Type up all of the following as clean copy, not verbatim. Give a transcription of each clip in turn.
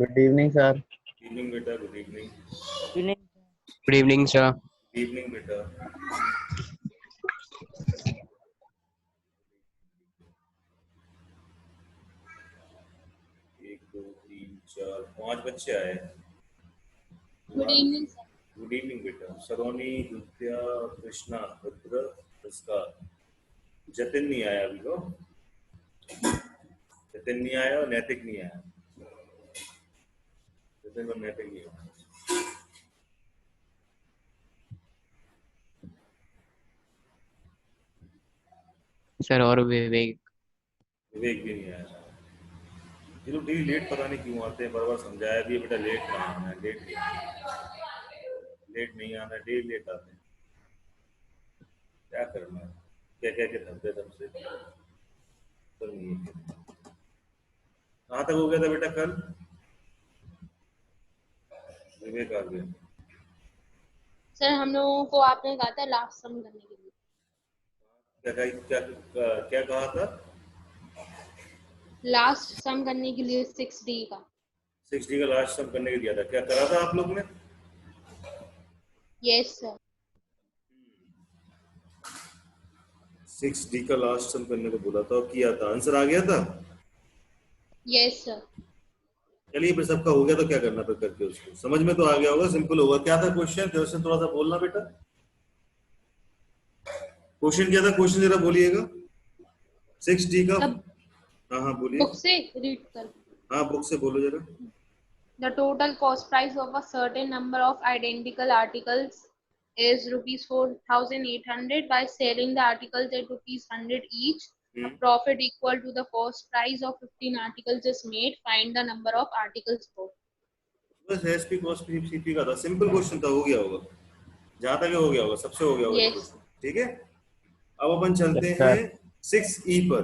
Good evening sir. Evening बेटा, good evening. Good evening sir. Evening बेटा। एक दो तीन चार पांच बच्चे आए। Good evening sir. Good evening बेटा। सरोनी, विद्या, कृष्णा, रुद्र, उसका जतिन नहीं आया अभी तो। जतिन नहीं आया और नैतिक नहीं आया। जतिन और नैतिक नहीं आया। सर और विवेक विवेक भी नहीं आया। ये लोग डेली लेट पता नहीं क्यों आते हैं। बार समझाया भी है बेटा, लेट ना आना है, लेट नहीं आना है, डेली लेट आते हैं। क्या करना है, क्या क्या के धमते दम से तो नहीं है। कहाँ तक हो गया था बेटा कल? विवेक आ गया। सर हम लोगों को आपने कहा था लास्ट सम करने के लिए। क्या कहा था? लास्ट सम करने के लिए 6D का। 6D का लास्ट सम करने के दिया था। क्या करा था आप लोग ने? Yes sir. 6D का लास्ट सम करने को बोला था और किया था। आंसर आ गया था? Yes sir. चलिए फिर सबका हो गया तो क्या करना फिर करके उसको समझ में तो आ गया होगा, सिंपल होगा। क्या था क्वेश्चन थोड़ा सा बोलना बेटा। क्वेश्चन क्या था? क्वेश्चन जरा बोलिएगा 6D का। हाँ बोलिए। बुक से रीड कर। हाँ बुक से बोलो जरा। The total cost price of a certain number of identical articles is rupees 4,800. By selling the articles at rupees 100 each, a profit equal to the cost price of 15 articles is made. Find the number of articles sold. बस SP cost CP का था, simple question था, हो गया होगा। जहां तक हो गया होगा, सबसे हो गया होगा क्वेश्चन। ठीक है, अब अपन चलते हैं 6E पर।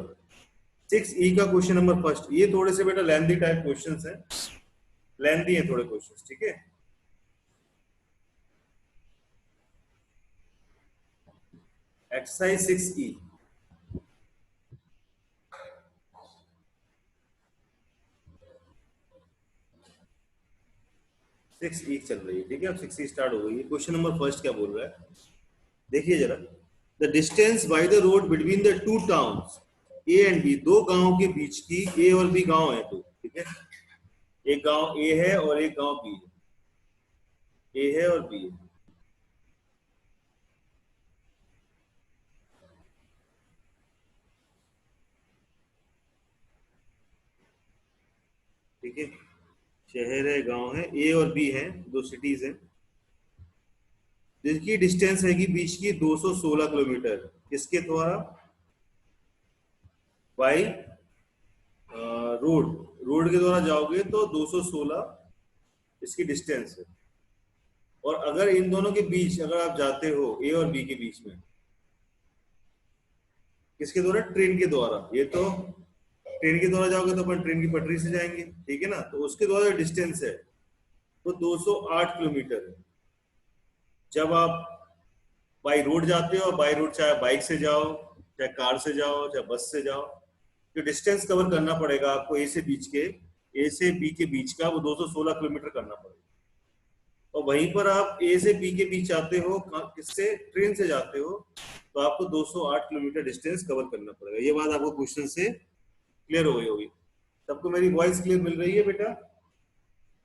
6E का क्वेश्चन नंबर फर्स्ट। ये थोड़े से बेटा लेंथी टाइप क्वेश्चंस हैं, लेंथी है थोड़े क्वेश्चंस। ठीक है, एक्सरसाइज 6E। चल रही है। ठीक है, अब 6E स्टार्ट हो गई है। क्वेश्चन नंबर फर्स्ट क्या बोल रहा है, देखिए जरा। The distance by the road between the two towns A and B. दो गांव के बीच की, ए और बी गांव है तो। ठीक है, एक गांव ए है और एक गांव बी है। ए है और बी है। ठीक है, शहर है, गांव है, ए और बी है, दो सिटीज हैं, जिसकी डिस्टेंस है कि बीच की 216 किलोमीटर। किसके द्वारा? बाई रोड के द्वारा जाओगे तो 216 इसकी डिस्टेंस है। और अगर इन दोनों के बीच अगर आप जाते हो, ए और बी के बीच में, किसके द्वारा? ट्रेन के द्वारा। ये तो ट्रेन के द्वारा जाओगे तो अपन ट्रेन की पटरी से जाएंगे। ठीक है ना, तो उसके द्वारा डिस्टेंस है तो 208 किलोमीटर है। जब आप बाई रोड जाते हो, बाई रोड चाहे बाइक से जाओ, चाहे कार से जाओ, चाहे बस से जाओ, तो डिस्टेंस कवर करना पड़ेगा आपको ए से बी के बीच का, वो 216 किलोमीटर करना पड़ेगा। और वहीं पर आप ए से बी के बीच जाते हो, किससे? ट्रेन से जाते हो, तो आपको 208 किलोमीटर डिस्टेंस कवर करना पड़ेगा। ये बात आपको क्वेश्चन से क्लियर हो गई होगी। सबको मेरी वॉइस क्लियर मिल रही है बेटा?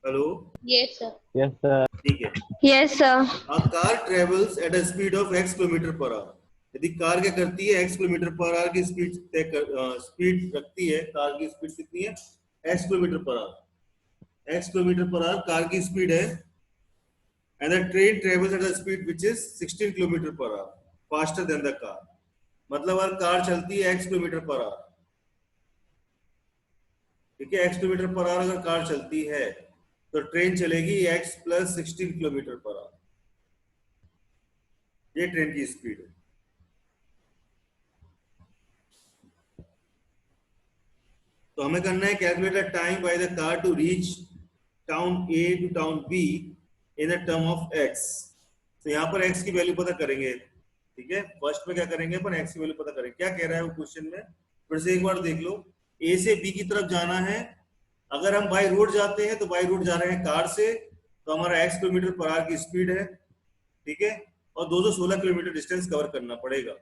Hello? Yes sir. Yes sir. ठीक है। Yes sir. A car travels at a speed of x kilometre per our. यदि कार क्या करती है? x किलोमीटर पर आवर की स्पीड स्पीड रखती है। कार की स्पीड कितनी है? x kilometre per our. x kilometre per our car की स्पीड है। And the train travels at a speed which is 16 kilometre per our, faster than the car। मतलब अगर कार चलती है x किलोमीटर पर आवर, ठीक है, x kilometre per hour अगर car चलती है तो ट्रेन चलेगी x + 16 किलोमीटर पर आवर। ये ट्रेन की स्पीड है। तो हमें करना है calculate the time by the car to reach town A to town B in the term of x। तो यहाँ पर x की वैल्यू पता करेंगे। ठीक है, फर्स्ट में क्या करेंगे अपन? x की वैल्यू पता करेंगे। क्या कह रहा है वो क्वेश्चन में, फिर से एक बार देख लो। ए से बी की तरफ जाना है अगर हम बाई रोड जाते हैं तो बाई रोड जा रहे हैं कार से, तो हमारा x किलोमीटर पर आवर की स्पीड है, ठीक है, और 216 किलोमीटर डिस्टेंस कवर करना पड़ेगा।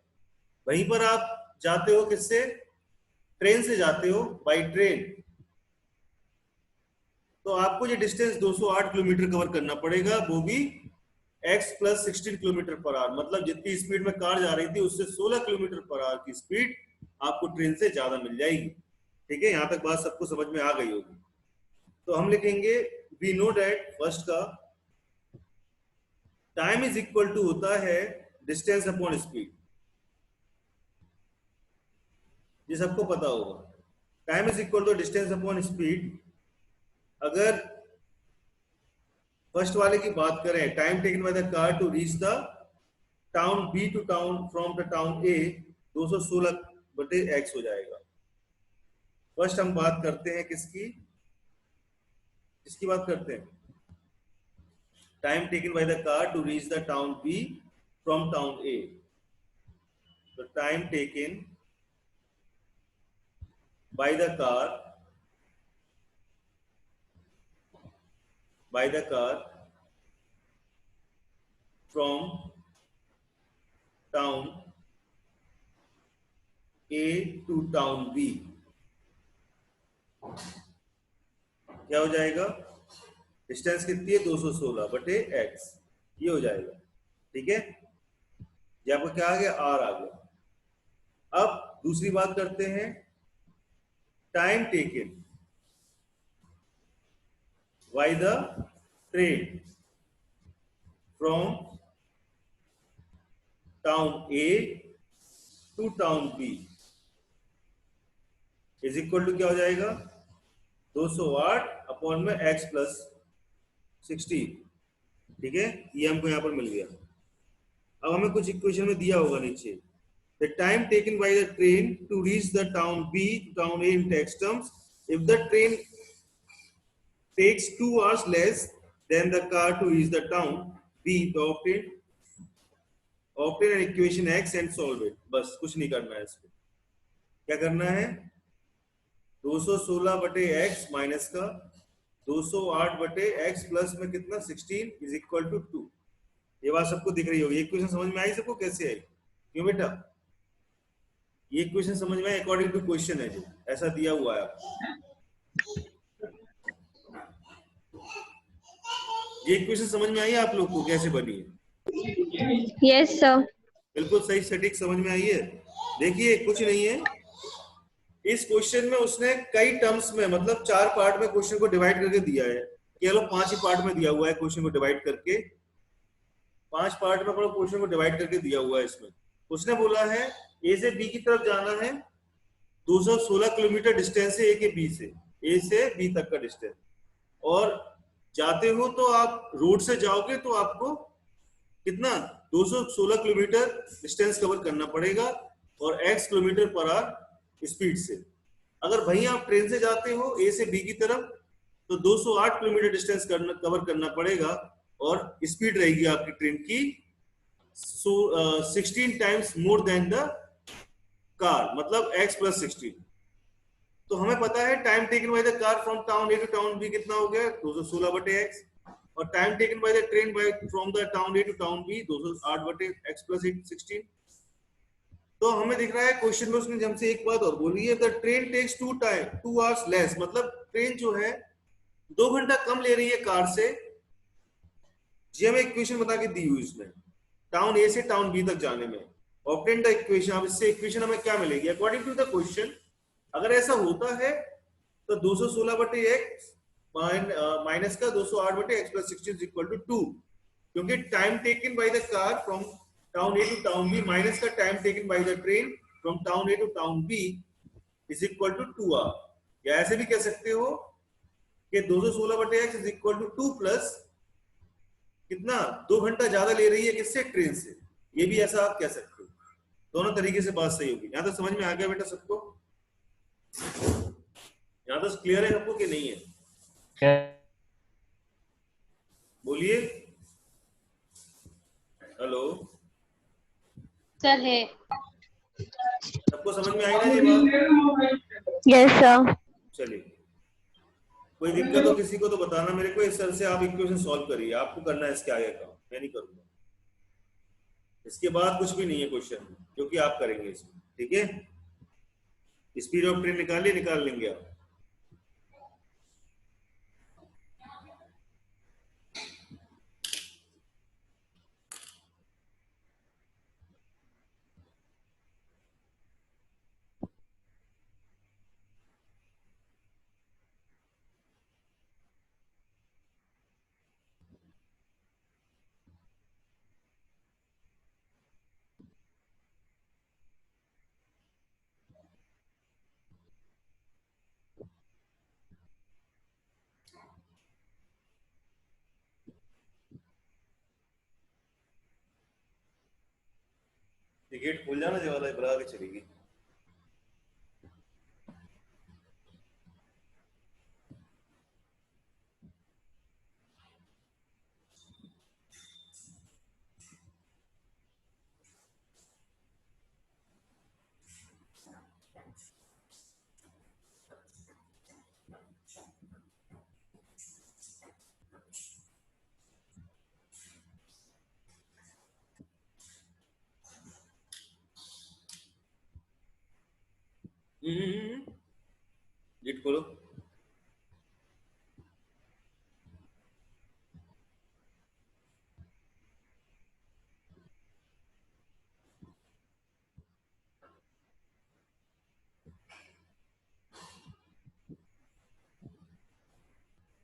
वहीं पर आप जाते हो किससे, ट्रेन से जाते हो, बाई ट्रेन, तो आपको ये डिस्टेंस 208 किलोमीटर कवर करना पड़ेगा, वो भी x plus 16 kilometre per our, मतलब जितनी स्पीड में कार जा रही थी उससे 16 किलोमीटर पर आवर की स्पीड आपको ट्रेन से ज्यादा मिल जाएगी। ठीक है, यहां तक बात सबको समझ में आ गई होगी। तो हम लिखेंगे वी नो दैट फर्स्ट का टाइम इज इक्वल टू होता है डिस्टेंस अपॉन स्पीड, ये सबको पता होगा। Time is equal to distance upon speed. अगर फर्स्ट वाले की बात करें, time taken by the car to reach the town B to town from the town A 216/x हो जाएगा। फर्स्ट हम बात करते हैं किसकी बात करते हैं, time taken by the car to reach the town B from town A. तो टाइम टेकन बाय द कार from town A to town B क्या हो जाएगा, डिस्टेंस कितनी है 216/x, ये हो जाएगा। ठीक है, ये आपको क्या आ गया, r आ गया। अब दूसरी बात करते हैं, time taken by the train from town A to town B is equal to क्या हो जाएगा, 208 अपॉन में x प्लस 16। ठीक है, ये हमको यहाँ पर मिल गया। अब हमें कुछ इक्वेशन में दिया होगा नीचे, the time taken by the train to reach the town B to town A in x terms, if the train takes 2 hours less than the car to reach the town B, तो obtain an equation x and solve it। बस कुछ नहीं करना है इसको, क्या करना है, 216/x माइनस का 208/x प्लस में कितना 16 इज इक्वल टू 2। ये बात सबको दिख रही होगी, ये इक्वेशन समझ में आई सबको, कैसे आई, क्यों बेटा, ये इक्वेशन समझ में आई, अकॉर्डिंग टू क्वेश्चन है जो ऐसा दिया हुआ है आपको। ये इक्वेशन समझ में आई आप लोग को कैसे बनी है? यस सर, बिल्कुल सही, सटीक समझ में आई है। देखिए कुछ नहीं है, इस क्वेश्चन में उसने कई टर्म्स में, मतलब 4 पार्ट में क्वेश्चन को डिवाइड करके दिया है, केवल 5 ही पार्ट में दिया हुआ है क्वेश्चन को डिवाइड करके, 5 पार्ट में क्वेश्चन को डिवाइड करके दिया हुआ है। इसमें उसने बोला है ए से बी की तरफ जाना है, 216 किलोमीटर डिस्टेंस है ए के बी से, ए से बी तक का डिस्टेंस, और जाते हो तो आप रोड से जाओगे तो आपको कितना 216 किलोमीटर डिस्टेंस कवर करना पड़ेगा और x kilometre per our speed से। अगर वहीं आप ट्रेन से जाते हो ए से बी की तरफ तो 208 किलोमीटर डिस्टेंस कवर करना पड़ेगा और स्पीड रहेगी आपकी ट्रेन की 16 times more than the car, मतलब x प्लस 16। तो हमें पता है time taken by the car from town A to town B कितना हो गया 216/x, और time taken by the train by from the town A to town B 208/x plus 16। तो हमें दिख रहा है क्वेश्चन में उसने हमसे एक बात और बोली है, the train takes 2 hours less, मतलब ट्रेन जो है 2 घंटा कम ले रही है कार से। जी हमें इक्वेशन बता के दी हुई उसने, टाउन ए से टाउन बी तक जाने में। ऑब्टेन द इक्वेशन, अब इससे इक्वेशन हमें क्या मिलेगी अकॉर्डिंग टू द क्वेश्चन। अगर ऐसा होता है तो 216/x माइनस का 208/x प्लस 16 इक्वल टू 2, क्योंकि time taken by the car from town A to town B minus का time taken by the train from town A to town B is equal to 2 hour. या ऐसे भी कह सकते हो कि 216/x is equal to 2 plus कितना 2 घंटा ज्यादा ले रही है किससे, ट्रेन से। ये भी ऐसा आप कह सकते हो, दोनों तरीके से बात सही होगी। यहां तक समझ में आ गया बेटा सबको? यहां तक क्लियर है सबको कि नहीं है? बोलिए, हेलो सर है। सबको समझ में आई ना ये बात? Yes sir. चलिए कोई दिक्कत हो किसी को तो बताना मेरे को, इस सर से आप इक्वेशन सॉल्व करिए, आपको करना है इसके आगे का, मैं नहीं करूंगा। इसके बाद कुछ भी नहीं है क्वेश्चन में, क्योंकि आप करेंगे इसमें, ठीक है। स्पीड ऑफ ट्रेन निकालिए, निकाल लेंगे आप। गेट खोल जाना, जो वाला बना के चलेगी। गेट खोलो।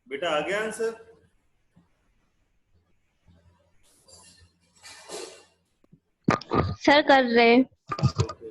बेटा आ गया आंसर? सर कर रहे हैं। ओके।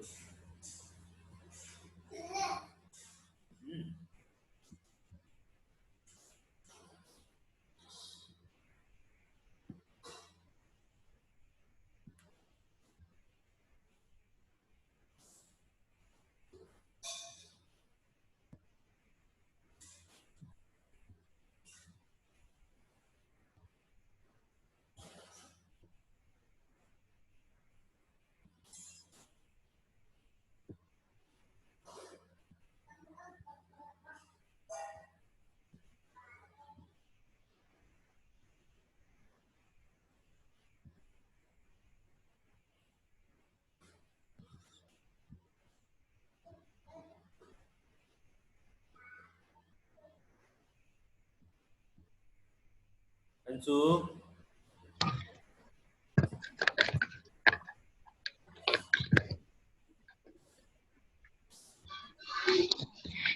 अंशु,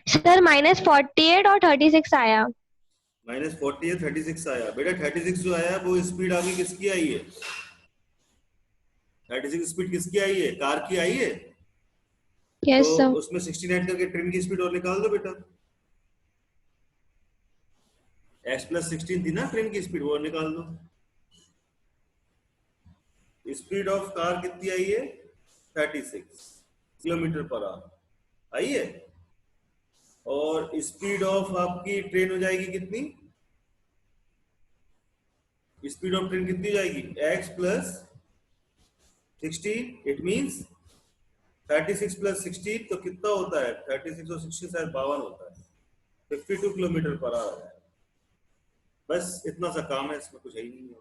सर -48 और 36 आया। -40 है, 36 आया। बेटा 36 जो आया वो स्पीड आगे किसकी आई है? 36 स्पीड किसकी आई है? कार की आई है। यस तो सर। उसमें 16 ऐड करके ट्रेन की स्पीड और निकाल दो बेटा। x + 16 थी ना ट्रेन की स्पीड, वो और निकाल दो। स्पीड ऑफ कार कितनी आई है? 36 किलोमीटर पर आवर आई है। और स्पीड ऑफ आपकी ट्रेन हो जाएगी कितनी? स्पीड ऑफ ट्रेन कितनी हो जाएगी? x + 16, इट मींस 36 + 16 तो कितना होता है? 36 और 16 शायद 52 होता है। 52 किलोमीटर पर आवर है। बस इतना सा काम है, इसमें कुछ है ही नहीं है।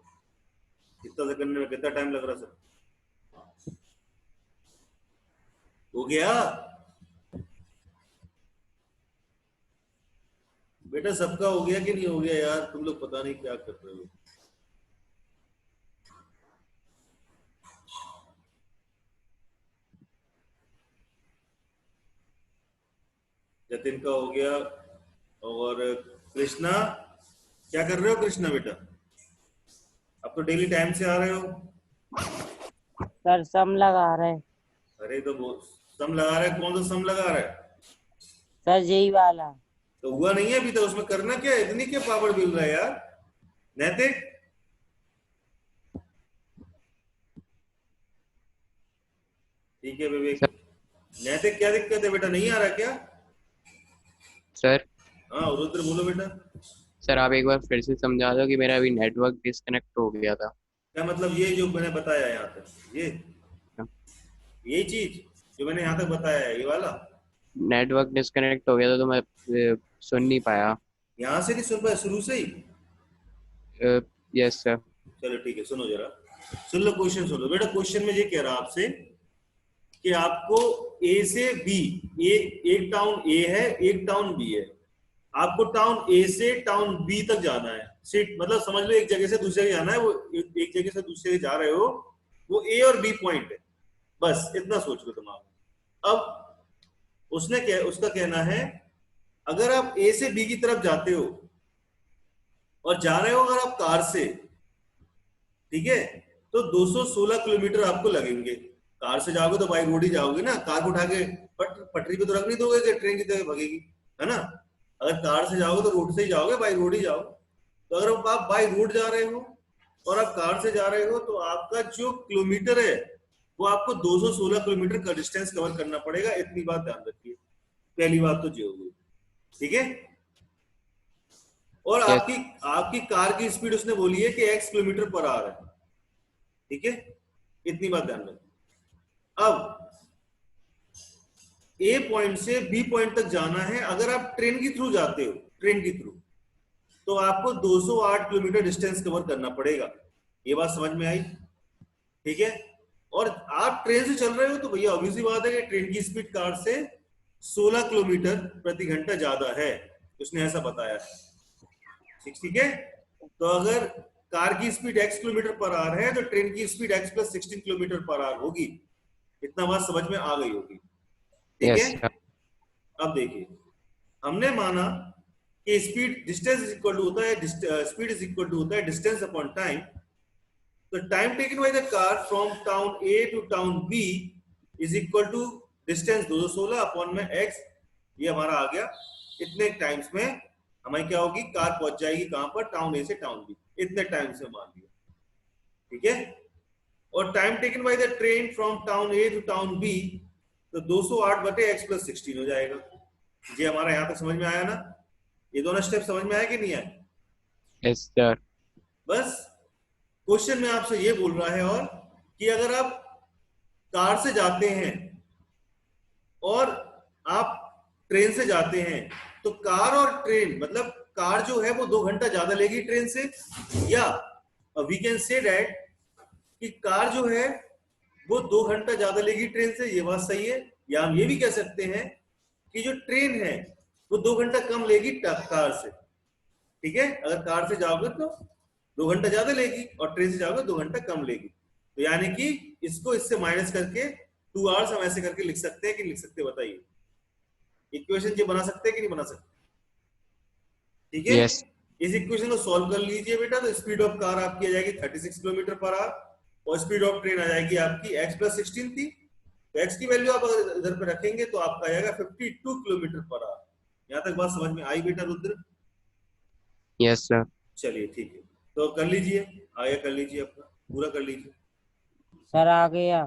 इतना सा करने में कितना टाइम लग रहा सर? हो गया बेटा, सबका हो गया कि नहीं हो गया यार? तुम लोग पता नहीं क्या कर रहे हो। जतिन का हो गया। और कृष्णा, क्या कर रहे हो कृष्णा बेटा? अब तो डेली टाइम से आ रहे हो। सर सम लगा रहे हैं। अरे तो वो सम लगा रहा है, कौन सा सम लगा रहा है? सर यही वाला। तो हुआ नहीं है अभी तो, उसमें करना क्या है? इतनी क्या पापड़ मिल रहा है यार? नैतिक, ठीक है विवेक। नैतिक क्या दिक्कत है बेटा, नहीं आ रहा क्या? सर हाँ रुद्र बोलो बेटा। सर आप एक बार फिर से समझा दो कि मेरा अभी नेटवर्क डिस्कनेक्ट हो गया था। क्या मतलब? ये जो मैंने बताया यहाँ तक, ये चीज जो मैंने यहाँ तक बताया है, ये वाला नेटवर्क डिस्कनेक्ट हो गया था तो मैं सुन नहीं पाया। यहां से नहीं सुन पाए शुरू से ही? Yes sir. चलो ठीक है, सुनो जरा, सुन लो क्वेश्चन, सुन लो बेटा। क्वेश्चन में ये कह रहा आपसे कि आपको ए से बी, एक टाउन ए है, एक टाउन बी है, आपको टाउन ए से टाउन बी तक जाना है। सीट मतलब समझ लो एक जगह से दूसरी जगह जाना है, वो एक जगह से दूसरी जगह जा रहे हो, वो ए और बी पॉइंट है, बस इतना सोच लो दिमाग में। अब उसका कहना है अगर आप ए से बी की तरफ जाते हो और जा रहे हो अगर आप कार से, ठीक है, तो 216 किलोमीटर आपको लगेंगे। कार से जाओगे तो बाई रोड ही जाओगे ना, कार को उठा के पटरी पे तो रख नहीं दोगे कि ट्रेन की तरह भगेगी, है ना। अगर कार से जाओगे तो रोड से ही जाओगे, बाई रोड ही जाओगे। तो अगर आप बाई रोड जा रहे हो और आप कार से जा रहे हो तो आपका जो किलोमीटर है वो आपको 216 किलोमीटर का डिस्टेंस कवर करना पड़ेगा। इतनी बात ध्यान रखिए, पहली बात तो ये होगी, ठीक है। और आपकी कार की स्पीड उसने बोली है कि x किलोमीटर पर आवर है, ठीक है, इतनी बात ध्यान रखिए। अब ए पॉइंट से बी पॉइंट तक जाना है, अगर आप ट्रेन के थ्रू जाते हो, ट्रेन के थ्रू, तो आपको 208 किलोमीटर डिस्टेंस कवर करना पड़ेगा। ये बात समझ में आई, ठीक है। और आप ट्रेन से चल रहे हो तो भैया ऑब्वियसली बात है कि ट्रेन की स्पीड कार से 16 किलोमीटर प्रति घंटा ज्यादा है, उसने ऐसा बताया, ठीक है। तो अगर कार की speed x kilometre per our है तो ट्रेन की speed x + 16 kilometre per our होगी। इतना बात समझ में आ गई होगी, ठीक है। अब देखिए, हमने माना कि speed distance is equal to होता है, स्पीड इज इक्वल टू होता है डिस्टेंस अपॉन टाइम। तो time taken by the car from town A to town B is equal to distance 216 upon में x, ये हमारा आ गया। इतने टाइम्स में हमारी क्या होगी, कार पहुंच जाएगी कहां पर, टाउन ए से टाउन बी, इतने टाइम से मान लिया, ठीक है। और time taken by the train from town A to town B, तो 208 बटे x + 16 हो जाएगा। ये हमारा यहां तक समझ में आया ना? ये दोनों स्टेप समझ में आया कि नहीं आया? Yes sir. बस क्वेश्चन में आपसे ये बोल रहा है और कि अगर आप कार से जाते हैं और आप ट्रेन से जाते हैं तो कार और ट्रेन, मतलब कार जो है वो 2 घंटा ज्यादा लेगी ट्रेन से, या वी कैन से दैट कि कार जो है वो 2 घंटा ज्यादा लेगी ट्रेन से, ये बात सही है। या हम ये भी कह सकते हैं कि जो ट्रेन है वो 2 घंटा कम लेगी कार से, ठीक है। अगर कार से जाओगे तो 2 घंटा ज्यादा लेगी और ट्रेन से जाओगे 2 घंटा कम लेगी। तो यानी कि इसको इससे माइनस करके 2 आवर्स हम ऐसे करके लिख सकते हैं कि लिख सकते, बताइए इक्वेशन ये बना सकते हैं कि नहीं बना सकते, ठीक है। Yes. इस इक्वेशन को सॉल्व कर लीजिए बेटा, तो स्पीड ऑफ कार आपकी आ जाएगी 36 किलोमीटर पर आवर और स्पीड ऑफ ट्रेन आ जाएगी आपकी x + 16 थी, तो x की वैल्यू आप अगर इधर पे रखेंगे तो आपका आ जाएगा 52 किलोमीटर पर आवर। यहाँ तक बात समझ में आई बेटा रुद्र? Yes sir. चलिए ठीक है, तो कर लीजिए, आगे कर लीजिए, अपना पूरा कर लीजिए। सर आ गया।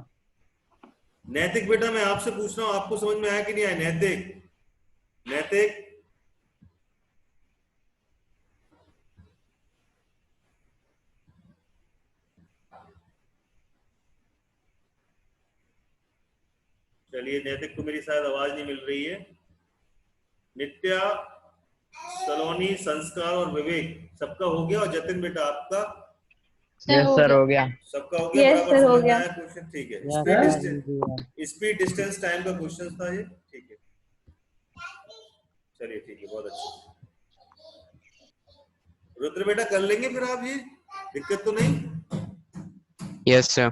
नैतिक बेटा मैं आपसे पूछ रहा हूँ, आपको समझ में आया कि नहीं आया? नैतिक, नैतिक, चलिए नैतिक को मेरी शायद आवाज नहीं मिल रही है। नित्या, सलोनी, संस्कार और विवेक सबका हो गया, और जतिन बेटा आपका? यस सर हो गया। सबका हो गया? Yes, बराबर sir, हो समझ में गया। आया क्वेश्चन? ठीक है, Yes, स्पीड sir, डिस्टेंस, जी, स्पीड डिस्टेंस टाइम का क्वेश्चन था ये, ठीक है। चलिए ठीक है, बहुत अच्छा। रुद्र बेटा कर लेंगे फिर आप, ये दिक्कत तो नहीं? Yes sir.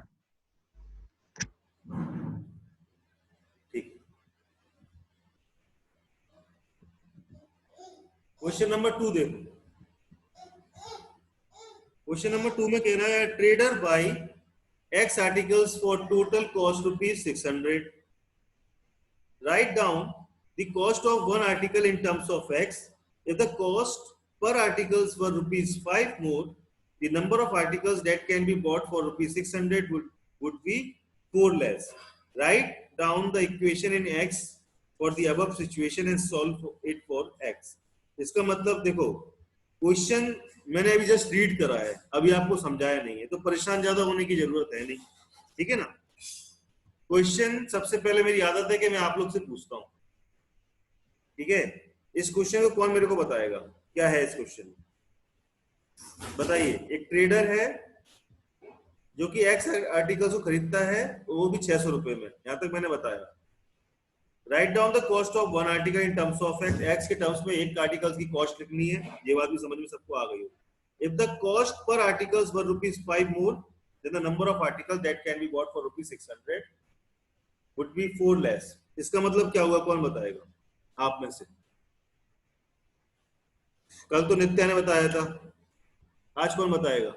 ठीक। क्वेश्चन नंबर 2 देखो। क्वेश्चन नंबर 2 में कह रहा है trader buy x articles for total cost ₹600. Write down the cost of one article in terms of x. If the cost per articles were ₹5 more, the number of articles that can be bought for ₹600 would be 4 less. Write down the equation in x for the above situation and solve it for x. इसका मतलब देखो, question मैंने अभी just read करा है, अभी आपको समझाया नहीं है, तो परेशान ज्यादा होने की जरूरत है नहीं, ठीक है ना। क्वेश्चन सबसे पहले मेरी आदत है कि मैं आप लोग से पूछता हूं, ठीक है। इस क्वेश्चन को कौन मेरे को बताएगा? क्या है इस क्वेश्चन में? बताइए, एक ट्रेडर है जो कि एक्स आर्टिकल्स को खरीदता है, वो भी 600 रुपए में, यहां तक मैंने बताया। Write down the cost of one article in terms of x, x के टर्म्स में एक आर्टिकल की कॉस्ट लिखनी है, ये बात भी समझ में सबको आ गई हो। If the cost per articles were ₹5 more than the number of article that can be bought for ₹600 would be 4 less. इसका मतलब क्या हुआ, कौन बताएगा आप में से? कल तो नित्या ने बताया था, आज कौन बताएगा?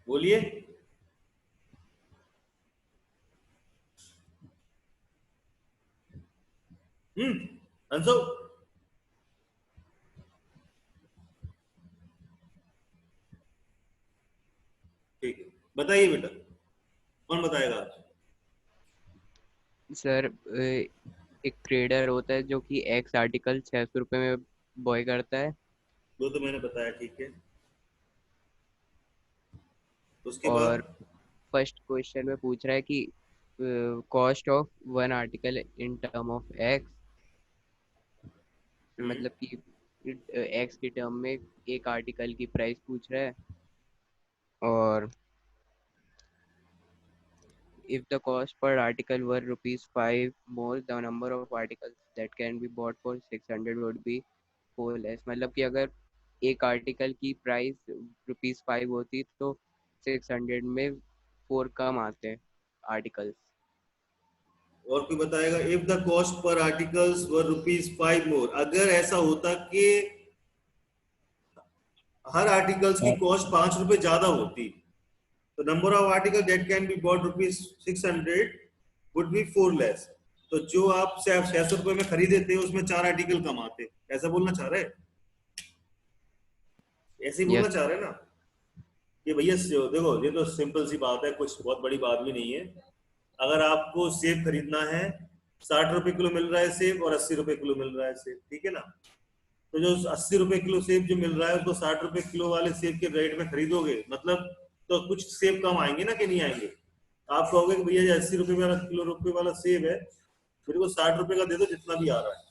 बोलिए। अंशु, ठीक है, बताइए बेटा, कौन बताएगा आज? सर एक ट्रेडर होता है जो कि एक्स आर्टिकल 600 रुपये में बॉय करता है, वो तो मैंने बताया, ठीक है। उसके बाद और फर्स्ट क्वेश्चन में पूछ रहा है कि cost of one article in term of x, मतलब कि एक्स के टर्म में एक आर्टिकल की प्राइस पूछ रहा है, और if the cost per article were ₹5 more, the number of articles that can be bought for 600 would be 4 less। मतलब कि अगर एक आर्टिकल की प्राइस ₹5 होती तो 600 में 4 कम आते आर्टिकल्स। और कोई बताएगा? If the cost per articles were ₹5 more, अगर ऐसा होता कि हर आर्टिकल्स की कॉस्ट ₹5 ज्यादा होती, तो number of article that can be bought ₹600 would be 4 less. तो जो आप 600 रुपए में खरीदे थे उसमें 4 आर्टिकल कम आते, ऐसा बोलना चाह रहे? ऐसे ही बोलना यस। चाह रहे ना कि भैया देखो, ये तो सिंपल सी बात है, कुछ बहुत बड़ी बात भी नहीं है। अगर आपको सेब खरीदना है, 60 रुपए किलो मिल रहा है सेब और 80 रुपए किलो मिल रहा है सेब, ठीक है ना? तो जो 80 रुपए किलो सेब जो मिल रहा है उसको 60 रुपए किलो वाले सेब के रेट में खरीदोगे, मतलब तो कुछ सेब कम आएंगे ना, कि नहीं आएंगे? आप कहोगे कि भैया ये 80 रुपए वाला किलो रुपए वाला सेब है, मेरे को 60 रुपए का दे दो जितना भी आ रहा है,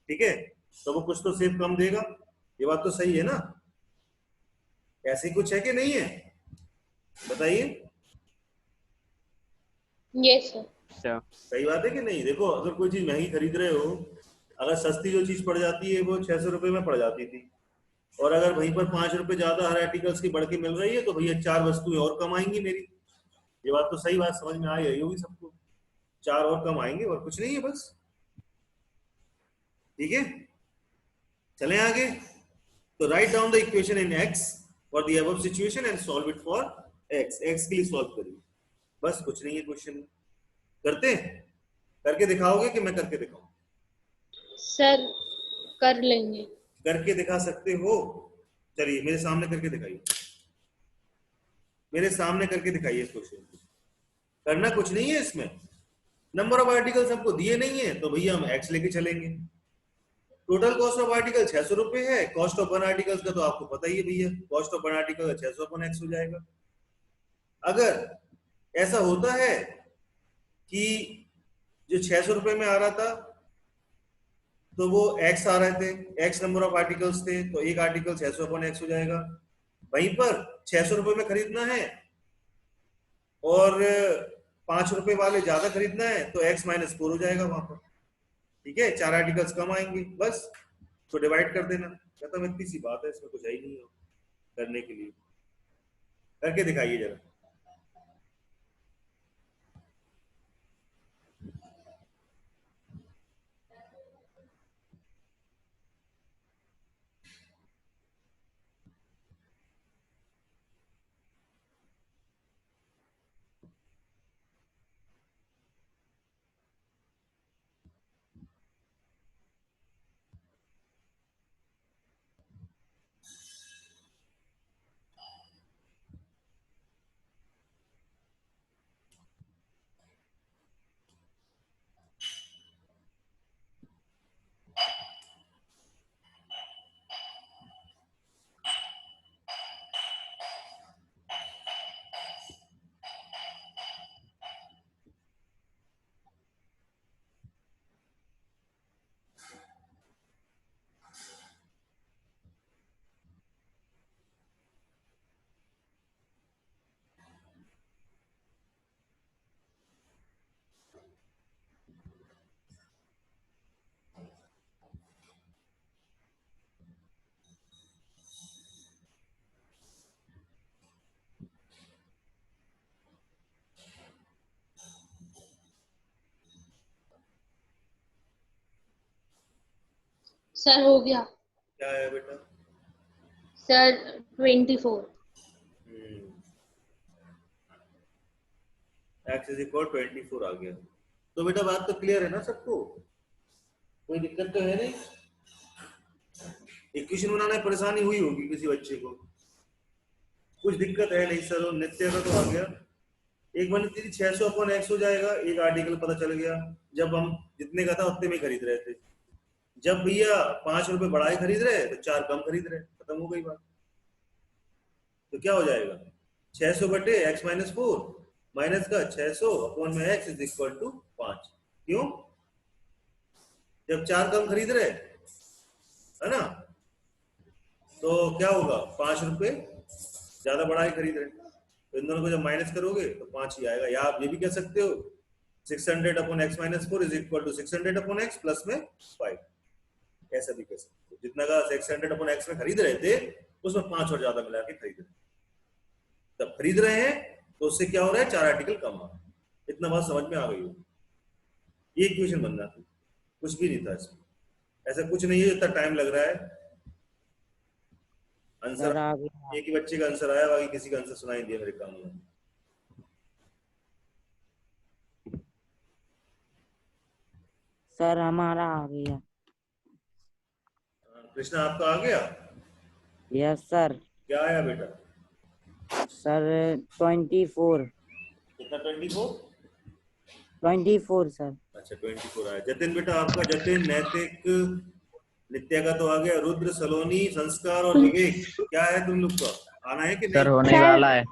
ठीक है? तो वो कुछ तो सेब कम देगा, ये बात तो सही है ना? ऐसे ही कुछ है कि नहीं है, बताइए। Yes, sir. अच्छा, सही बात है कि नहीं? देखो, अगर कोई चीज महंगी खरीद रहे हो, अगर सस्ती जो चीज पड़ जाती है वो 600 रुपए में पड़ जाती थी, और अगर वहीं पर 5 रुपए ज्यादा हर आर्टिकल्स की बढ़ के मिल रही है, तो भैया 4 वस्तुएं और कम आएंगी मेरी। ये बात तो सही, बात समझ में आ रही होगी सबको, 4 और कम आएंगे और कुछ नहीं है बस, ठीक है? चलें आगे। तो write down the equation in x for the above situation and solve it for x, x के लिए सॉल्व करिए, बस कुछ नहीं है क्वेश्चन में। करते हैं? करके दिखाओगे कि मैं करके दिखाऊं? Sir, कर लेंगे। करके दिखा सकते हो? चलिए मेरे सामने करके दिखाइए, मेरे सामने करके दिखाइए इस क्वेश्चन को। करना कुछ नहीं है इसमें, नंबर ऑफ आर्टिकल्स हमको दिए नहीं है, तो भैया हम एक्स लेके चलेंगे। टोटल कॉस्ट ऑफ आर्टिकल 600 रुपए है, कॉस्ट ऑफ वन आर्टिकल का तो आपको पता ही है भैया, cost of one article 600 upon x हो जाएगा। अगर ऐसा होता है कि जो 600 रुपए में आ रहा था तो वो एक्स आ रहे थे, एक्स नंबर ऑफ आर्टिकल्स थे, तो एक आर्टिकल 600/x हो जाएगा। वहीं पर 600 रुपए में खरीदना है और 5 रुपए वाले ज्यादा खरीदना है, तो x-4 हो जाएगा वहां पर, ठीक है? 4 आर्टिकल्स कम आएंगे, बस तो डिवाइड कर देना, खत्म। इतनी सी बात है, इसमें कुछ है ही नहीं करने के लिए। करके दिखाइए जरा। सर हो गया। क्या आया बेटा? सर 24। x इज इक्वल 24 आ गया। तो बेटा बात तो क्लियर है ना सबको? कोई दिक्कत तो है नहीं? इक्वेशन बनाने में परेशानी हुई होगी किसी बच्चे को? कुछ दिक्कत है नहीं सर? और नित्य का तो आ गया। एक बनी थी 600 अपॉन एक्स हो जाएगा, एक आर्टिकल पता चल गया। जब हम जितने का था उतने में खरीद रहे थे। जब भैया 5 रुपए बढ़ाए खरीद रहे तो 4 कम खरीद रहे, खत्म हो गई बात। तो क्या हो जाएगा? 600 बटे एक्स माइनस 4 माइनस का 600 अपॉन में एक्स इज इक्वल टू 5। क्यों? जब 4 कम खरीद रहे है ना, तो क्या होगा? 5 रुपए ज्यादा बढ़ा के खरीद रहे, तो इन दोनों को जब माइनस करोगे तो 5 ही आएगा। या आप ये भी कह सकते हो 600 upon x minus 4 is equal to 600 upon x plus में 5। ऐसा भी कह सकते हो। जितना का 600 अपॉन एक्स में खरीद रहे थे उसमें 5 और ज्यादा मिला के खरीद रहे। जब खरीद रहे हैं तो उससे क्या हो रहा है? 4 आर्टिकल कम आ रहा है। इतना बात समझ में आ गई हो? ये इक्वेशन बनना था, कुछ भी नहीं था इसमें। ऐसा कुछ नहीं है इतना टाइम लग रहा है। आंसर सर आ गया। एक ही बच्चे का आंसर आया, बाकी किसी का आंसर सुनाई दिया मेरे काम में। सर हमारा आ गया। कृष्णा आपका आ गया? Yes sir. क्या आया बेटा? सर 24। कितना? 24? 24 सर। अच्छा 24 आया। जतिन बेटा आपका? जतिन नैतिक नित्या का तो आ गया। रुद्र, सलोनी, संस्कार और विवेक, क्या है तुम लोग का? आना है कि नहीं? सर होने सर वाला है।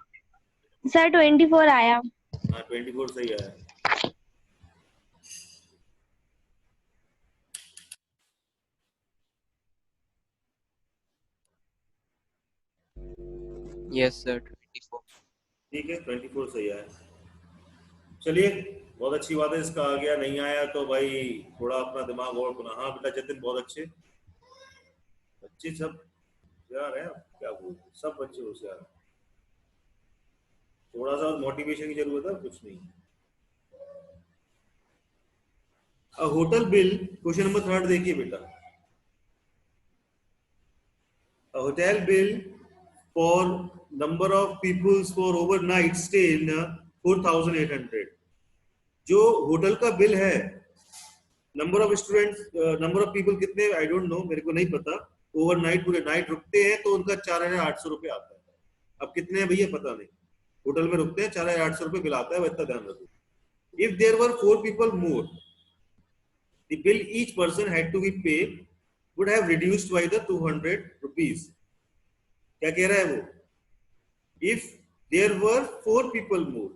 सर 24 आया। हाँ 24 सही आया। Yes sir 24। ठीक है 24 सही आया। चलिए बहुत अच्छी बात है, इसका आ गया। नहीं आया तो भाई थोड़ा अपना दिमाग और पुनः। हाँ बेटा जतिन बहुत अच्छे बच्चे, सब होशियार है। क्या बोल, सब बच्चे होशियार हैं। थोड़ा सा मोटिवेशन की जरूरत है, कुछ नहीं। होटल बिल, क्वेश्चन नंबर 3 देखिए बेटा। Hotel bill for number of peoples for overnight stay in 4800। जो होटल का बिल है, number of students, number of people कितने आई डोंट नो, मेरे को नहीं पता। ओवरनाइट पूरे नाइट रुकते हैं तो उनका 4800 रुपये आता है। अब कितने हैं भैया पता नहीं, होटल में रुकते हैं 4800 रुपये बिल आता है, इतना ध्यान रखो। If there were 4 people more, the bill each person had to be paid would have reduced by the 200 rupees. क्या कह रहा है वो? If there were 4 people more,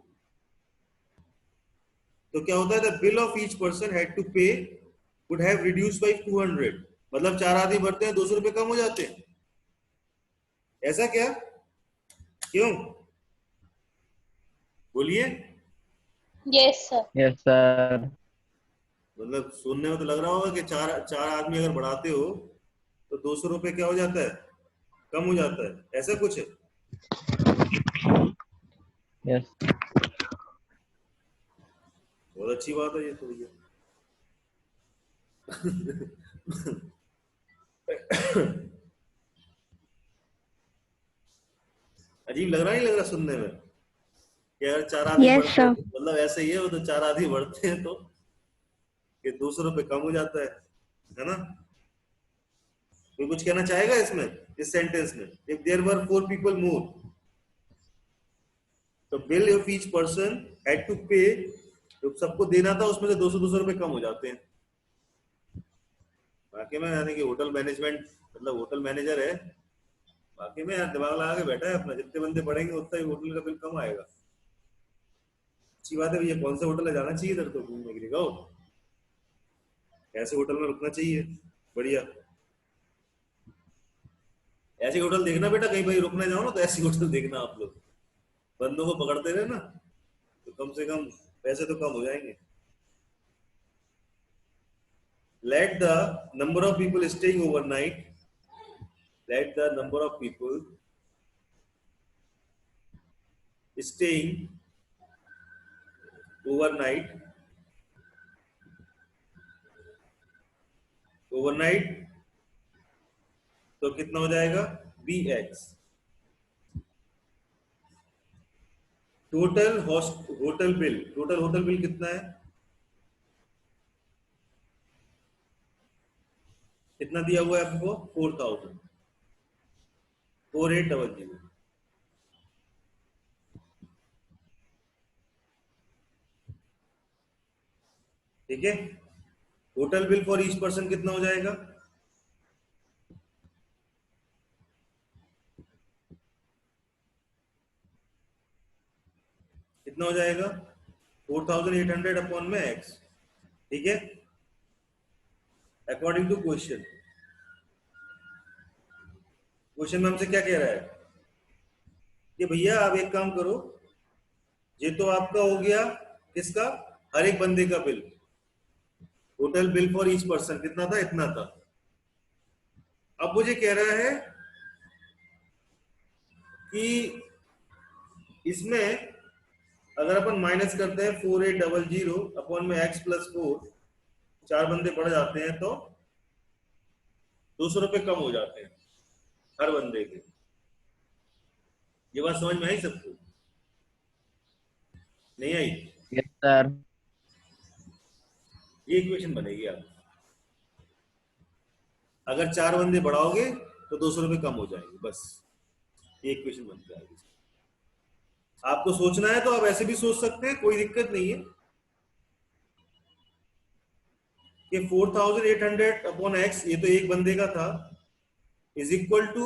तो क्या होता है? the bill of each person had to pay would have reduced by 200। मतलब 4 आदमी भरते हैं 200 रुपए कम हो जाते हैं। ऐसा क्या? क्यों? बोलिए। Yes sir. Yes sir. मतलब सुनने में तो लग रहा होगा कि चार आदमी अगर बढ़ाते हो तो 200 रुपए क्या हो जाता है? कम हो जाता है। ऐसा कुछ है? यस। बहुत अच्छी बात है ये तो भैया। अजीब लग रहा नहीं लग रहा सुनने में कि अगर 4 आदमी यस बढ़ते सर। हैं, मतलब ऐसे ही है वो, तो 4 आदमी बढ़ते हैं तो कि 200 रुपए कम हो जाता है ना? कोई कुछ कहना चाहेगा इसमें, इस सेंटेंस में? If there were 4 people more, तो bill of each person had to pay, तो सबको देना था उसमें से 200 रुपए कम हो जाते हैं। बाकी में यानी कि होटल मैनेजमेंट, मतलब होटल मैनेजर है, बाकी में यार दिमाग लगा के बैठा है अपना। जितने बंदे बढ़ेंगे उतना ही होटल का बिल कम आएगा। अच्छी बात है भैया। कौन से होटल में जाना चाहिए इधर तो घूमने के लिए? गाओ ऐसे होटल में रुकना चाहिए, बढ़िया। ऐसे होटल देखना बेटा, कहीं भाई रुकने जाओ ना तो ऐसे होटल देखना आप लोग। बंदों को पकड़ते रहे ना तो कम से कम पैसे तो कम हो जाएंगे। Let the number of people staying overnight, let the number of people staying overnight तो कितना हो जाएगा bx। टोटल होटल बिल कितना है, कितना दिया हुआ है आपको 4000, 4800। ठीक है, hotel bill for each person कितना हो जाएगा, कितना हो जाएगा 4800 अपॉन में x। ठीक है, अकॉर्डिंग टू क्वेश्चन में हमसे क्या कह रहा है कि भैया आप एक काम करो, ये तो आपका हो गया किसका, हर एक बंदे का bill, total bill for each person कितना था, इतना था। अब मुझे कह रहा है कि इसमें अगर अपन माइनस करते हैं 4800 अपॉन में x प्लस 4, 4 बंदे बढ़ जाते हैं तो 200 रुपए कम हो जाते हैं हर बंदे के। ये बात समझ में आई सबको, नहीं आई? Yes sir. ये इक्वेशन बनेगी आप, अगर 4 बंदे बढ़ाओगे तो 200 रुपए कम हो जाएंगे, बस ये इक्वेशन बन जाएगी। आपको सोचना है तो आप ऐसे भी सोच सकते हैं, कोई दिक्कत नहीं है कि 4800 अपॉन x, ये तो एक बंदे का था, इज इक्वल टू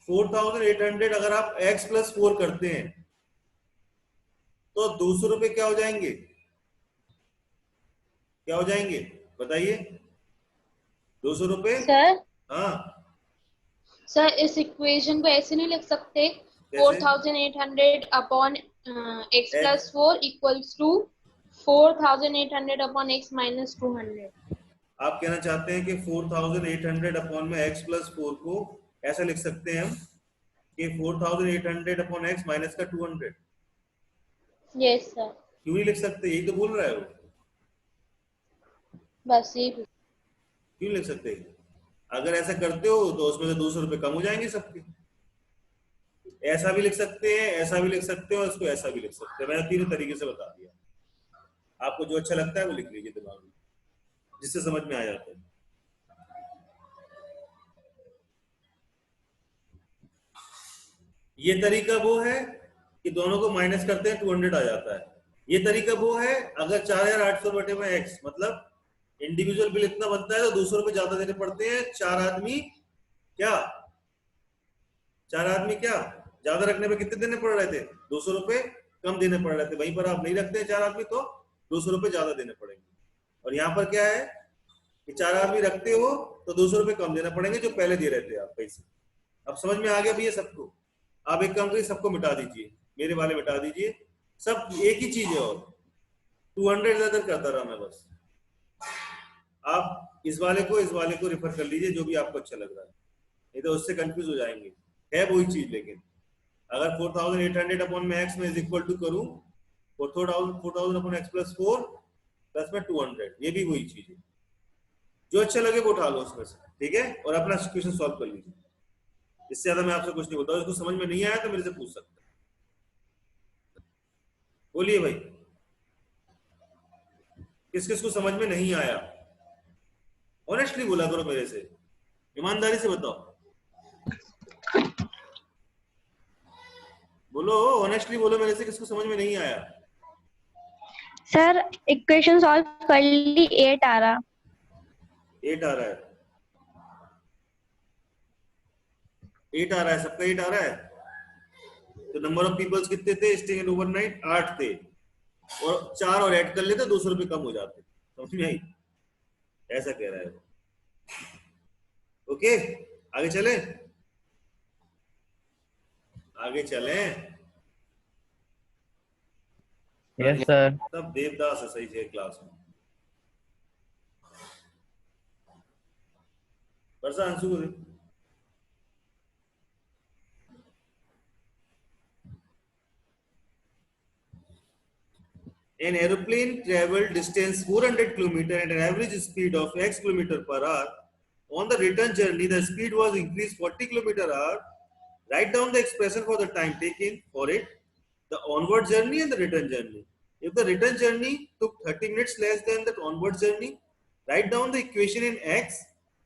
4800 अगर आप x प्लस 4 करते हैं तो 200 रुपए क्या हो जाएंगे, क्या हो जाएंगे बताइए, 200 रुपए। सर हाँ सर इस इक्वेशन को ऐसे नहीं लिख सकते, 4800 upon x plus 4 equals to 4800 upon x minus 200। आप कहना चाहते हैं कि 4800 अपॉन में x प्लस 4 को ऐसा लिख सकते हैं हम कि 4800 अपॉन x माइनस का 200, यस सर, क्यों नहीं लिख सकते, यही तो बोल रहा है वो, बस ये क्यों लिख सकते हैं? अगर ऐसा करते हो तो उसमें से 200 रुपए कम हो जाएंगे सबके। ऐसा भी लिख सकते हैं, ऐसा भी लिख सकते हो, और इसको ऐसा भी लिख सकते हैं। मैंने तीनों तरीके से बता दिया, आपको जो अच्छा लगता है वो लिख लीजिए दिमाग में, जिससे समझ में आ जाता है। ये तरीका वो है कि दोनों को माइनस करते हैं 200 आ जाता है। ये तरीका वो है अगर 4800 बटे में x, मतलब इंडिविजुअल बिल इतना बनता है तो 200 रुपए ज्यादा देने पड़ते हैं, 4 आदमी क्या ज्यादा रखने पे कितने देने पड़ रहे थे, 200 रुपए कम देने पड़ रहे थे। वहीं पर आप नहीं रखते हैं 4 आदमी तो 200 रुपए ज्यादा देने पड़ेंगे। और यहाँ पर क्या है कि 4 आदमी रखते हो तो 200 रुपए कम देना पड़ेंगे जो पहले दे रहे थे आप पैसे। अब समझ में आ गया भैया सबको? आप एक काम करिए, सबको मिटा दीजिए, मेरे वाले मिटा दीजिए, सब एक ही चीज है। और 200 ज्यादा करता रहा मैं, बस आप इस वाले को रिफर कर लीजिए जो भी आपको अच्छा लग रहा है, नहीं तो उससे कंफ्यूज हो जाएंगे। है वही चीज, लेकिन अगर 4800 अपॉन में x में इज इक्वल टू करूं 4000 अपॉन x प्लस 4 प्लस में 200, ये भी वही चीज है। जो अच्छा लगे वो उठा लो उसमें से, ठीक है, और अपना क्वेश्चन सॉल्व कर लीजिए। इससे ज्यादा मैं आपसे कुछ नहीं बोलता, उसको समझ में नहीं आया तो मेरे से पूछ सकते हैं। बोलिए भाई, किस किस को समझ में नहीं आया? ऑनेस्टली बोला करो मेरे से, ईमानदारी से बताओ, बोलो ऑनेस्टली बोलो मेरे से, किसको समझ में नहीं आया? सर इक्वेशन सॉल्व कर ली, 8 आ रहा। 8 आ रहा है, 8 आ रहा है, सबका 8 आ रहा है। तो नंबर ऑफ पीपल्स कितने थे स्टेइंग इन ओवरनाइट? 8 थे, और 4 और ऐड कर लेते 200 रुपए कम हो जाते। समझ में आई? ऐसा कह रहा है। ओके, आगे चले, आगे चले। Yes sir. सब देवदास है सही से क्लास में। वर्षा आंसू को दे। An aeroplane traveled distance 400 km at an average speed of x km per hour on the return journey the speed was increased 40 km/h. Write down the expression for the time taken for it, the onward journey and the return journey. If the return journey took 30 minutes less than the onward journey, write down the equation in x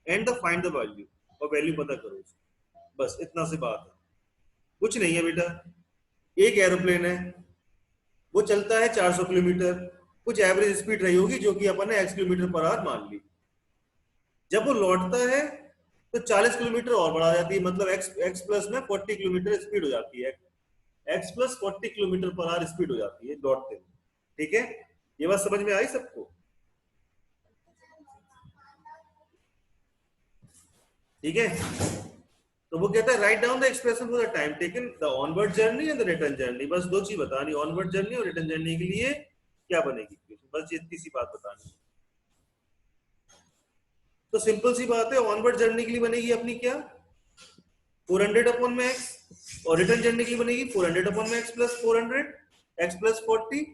and the find the value. और value पता करो. बस इतना सी बात है, कुछ नहीं है बेटा. एक एरोप्लेन है, वो चलता है 400 किलोमीटर, कुछ एवरेज स्पीड रही होगी जो कि अपन ने x km/h मान ली. जब वो लौटता है तो 40 किलोमीटर और बढ़ा जाती है, मतलब x प्लस में 40 किलोमीटर स्पीड हो जाती है. x प्लस 40 km/h स्पीड हो जाती है लौटते में. ठीक है, ये बात समझ में आई सबको? ठीक है, तो वो कहता है write down the expression for the time taken the onward journey and the return journey. बस दो चीज बतानी, ऑनवर्ड जर्नी और रिटर्न जर्नी के लिए क्या बनेगी, बस इतनी सी बात बतानी. तो सिंपल सी बात है, ऑनवर्ड जर्नी के लिए बनेगी अपनी क्या 400/x और रिटर्न जर्नी के लिए बनेगी 400/x प्लस 400 x प्लस 40.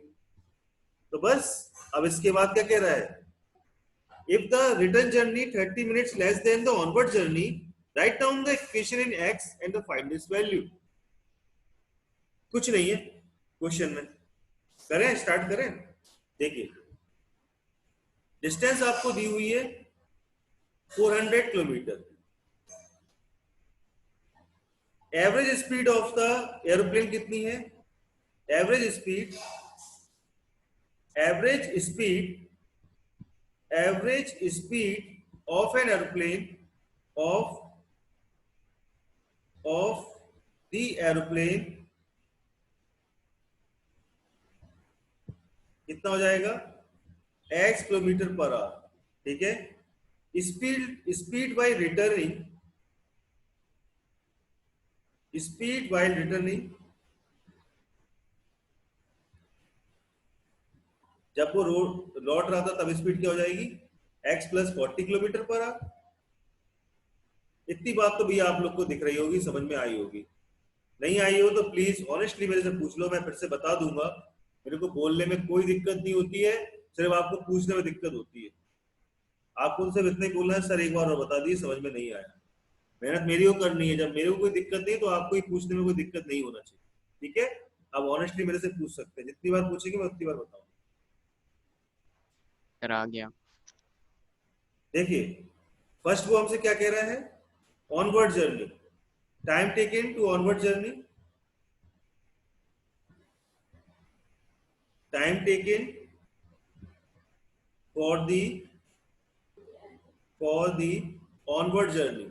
तो बस अब इसके बाद क्या कह रहा है, if the return journey 30 minutes less than the onward journey, write down the equation in x and the find this value. कुछ नहीं है क्वेश्चन में. करें, स्टार्ट करें. देखिए डिस्टेंस आपको दी हुई है 400 kilometre. Average speed of the aeroplane कितनी है? Average speed of an airplane of the airplane कितना हो जाएगा x km/h. ठीक है, स्पीड while returning जब वो लौट रहा था तब स्पीड क्या हो जाएगी x प्लस 40 km/h. इतनी बात तो भैया आप लोग को दिख रही होगी, समझ में आई होगी. नहीं आई हो तो प्लीज ऑनेस्टली मेरे से पूछ लो, मैं फिर से बता दूंगा. मेरे को बोलने में कोई दिक्कत नहीं होती है, सिर्फ आपको पूछने में दिक्कत होती है. आपको उनसे इतना ही बोलना है सर एक बार और बता दिए, समझ में नहीं आया. मेहनत मेरी को करनी है, जब मेरे को कोई दिक्कत नहीं तो आपको ही पूछने में कोई दिक्कत नहीं होना चाहिए. ठीक है, आप ऑनेस्टली मेरे से पूछ सकते हैं, जितनी बार पूछेंगे मैं उतनी बार बताऊंगा. आ गया. देखिए फर्स्ट वो हमसे क्या कह रहा है, onward journey, time taken to onward journey, time taken for the onward journey.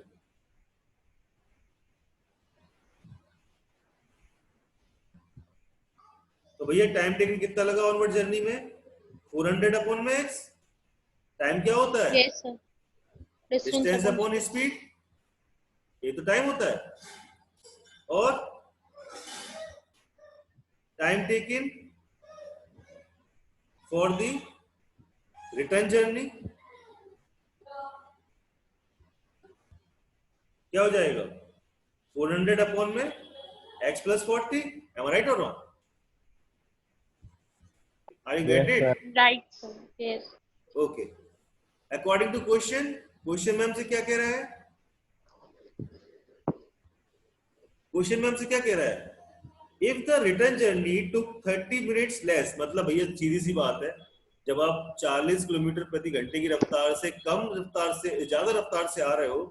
तो भैया टाइम टेकन कितना लगा ऑनवर्ड जर्नी में 400/x. टाइम क्या होता है? Yes, sir. Distance upon speed, ये तो टाइम होता है. और time taken for the return journey क्या हो जाएगा 400/x plus 40. Am I right or wrong? Are you get Yes, it? sir. Right, sir. Yes. Okay. According to question में हमसे क्या कह रहा है? क्वेश्चन में हमसे क्या कह रहा है, if the return journey took 30 minutes less. मतलब भैया सीधी सी बात है, जब आप 40 किलोमीटर प्रति घंटे की रफ्तार से कम रफ्तार से ज्यादा रफ्तार से आ रहे हो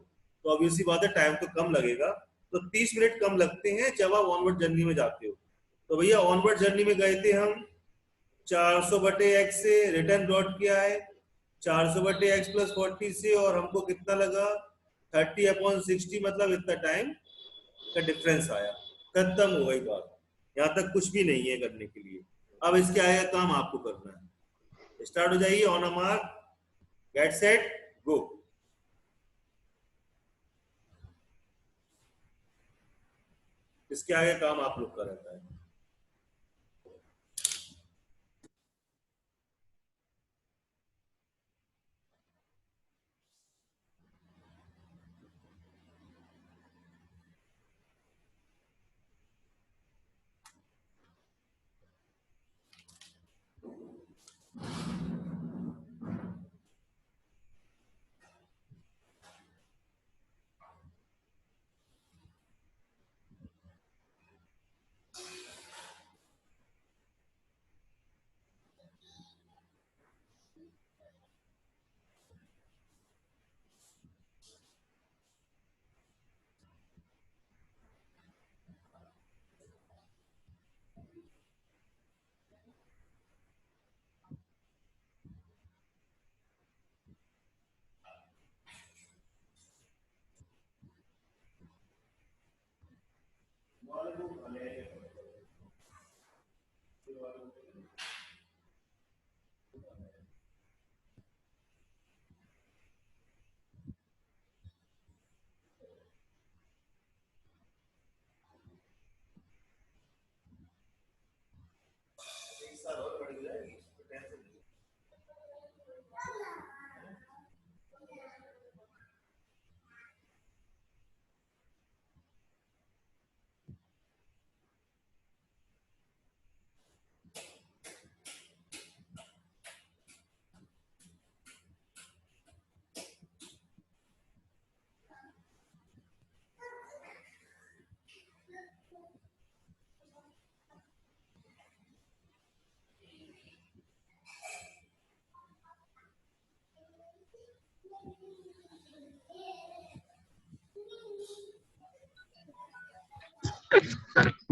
तो ऑब्वियसली बात है टाइम तो कम लगेगा. तो 30 मिनट कम लगते हैं जब आप ऑनवर्ड जर्नी में जाते हो. तो भैया ऑनवर्ड जर्नी में गए थे हम 400/x से, रिटर्न लौट किया है 400/x प्लस 40 से, और हमको कितना लगा 30/60. मतलब इतना टाइम का डिफरेंस आया. खत्म हो गई बात, यहाँ तक कुछ भी नहीं है करने के लिए. अब इसके आगे काम आपको करना है. स्टार्ट हो जाइए. On a mark, get set, go. इसके आगे काम आप लोग का रहता है.